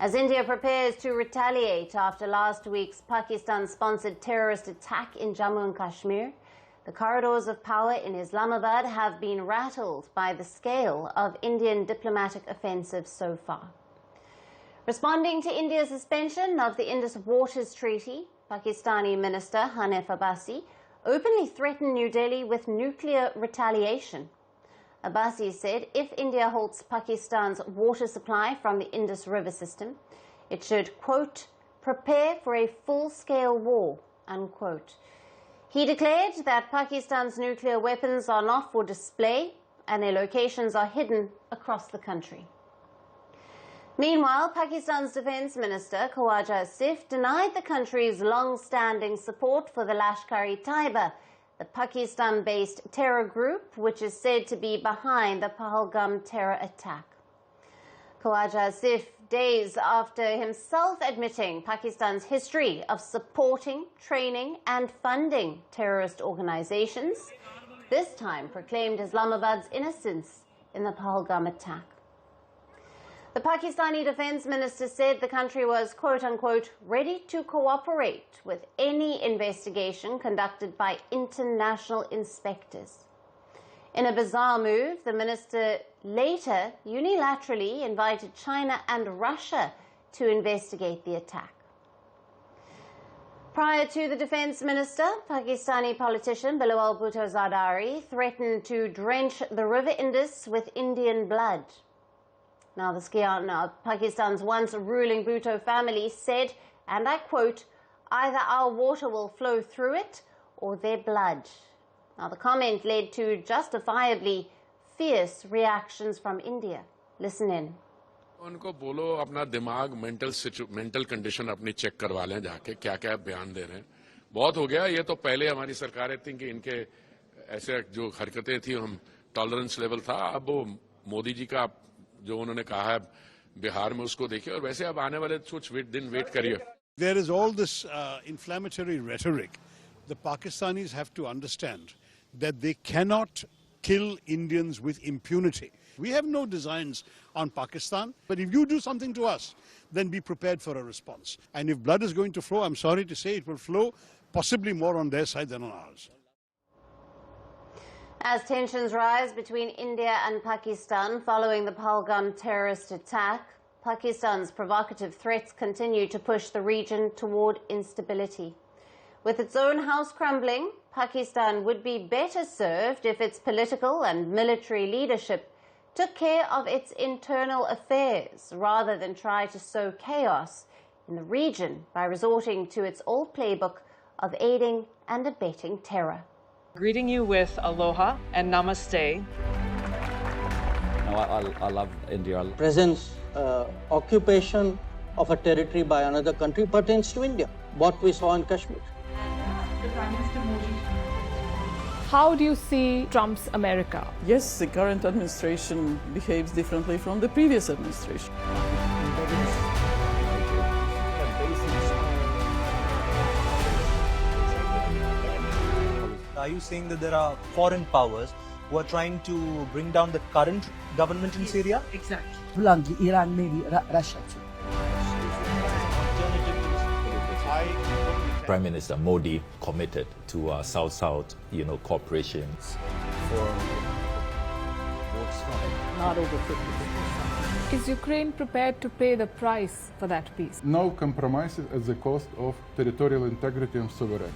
As India prepares to retaliate after last week's Pakistan-sponsored terrorist attack in Jammu and Kashmir, the corridors of power in Islamabad have been rattled by the scale of Indian diplomatic offensive so far. Responding to India's suspension of the Indus Waters Treaty, Pakistani Minister Hanif Abbasi openly threatened New Delhi with nuclear retaliation. Abbasi said if India halts Pakistan's water supply from the Indus River system, it should, quote, prepare for a full-scale war, unquote. He declared that Pakistan's nuclear weapons are not for display and their locations are hidden across the country. Meanwhile, Pakistan's Defence Minister Khawaja Asif denied the country's long-standing support for the Lashkar-e-Taiba, the Pakistan-based terror group which is said to be behind the Pahalgam terror attack. Khawaja Asif, days after himself admitting Pakistan's history of supporting, training and funding terrorist organizations, this time proclaimed Islamabad's innocence in the Pahalgam attack. The Pakistani Defence Minister said the country was, quote-unquote, ready to cooperate with any investigation conducted by international inspectors. In a bizarre move, the minister later unilaterally invited China and Russia to investigate the attack. Prior to the Defence Minister, Pakistani politician Bilawal Bhutto Zardari threatened to drench the River Indus with Indian blood. Now, the scion of Pakistan's once ruling Bhutto family said, and I quote, either our water will flow through it or their blood. Now, the comment led to justifiably fierce reactions from India. Listen in. उनको बोलो अपना दिमाग mental condition अपनी check करवा लें जाके क्या क्या बयान दे रहे हैं बहुत हो गया ये तो पहले हमारी सरकारें थी कि इनके ऐसे जो हरकतें थी हम टॉलरेंस लेवल था अब वो मोदी जी का जो उन्होंने कहा है बिहार में उसको देखिए और वैसे अब आने वाले कुछ दिन वेट करिए. There is all this inflammatory rhetoric. The Pakistanis have to understand that they cannot kill Indians with impunity. We have no designs on Pakistan, but if you do something to us, then be prepared for a response. And if blood is going to flow, I'm sorry to say it will flow possibly more on their side than on ours. As tensions rise between India and Pakistan following the Pahalgam terrorist attack, Pakistan's provocative threats continue to push the region toward instability. With its own house crumbling, Pakistan would be better served if its political and military leadership took care of its internal affairs rather than try to sow chaos in the region by resorting to its old playbook of aiding and abetting terror. Greeting you with aloha and namaste. I love India. Presence, occupation of a territory by another country pertains to India. What we saw in Kashmir. How do you see Trump's America? Yes, the current administration behaves differently from the previous administration. Are you saying that there are foreign powers who are trying to bring down the current government in Syria? Exactly. Iran, maybe Russia too. Prime Minister Modi committed to South-South, cooperation. Not over 50%. Is Ukraine prepared to pay the price for that peace? No compromises at the cost of territorial integrity and sovereignty.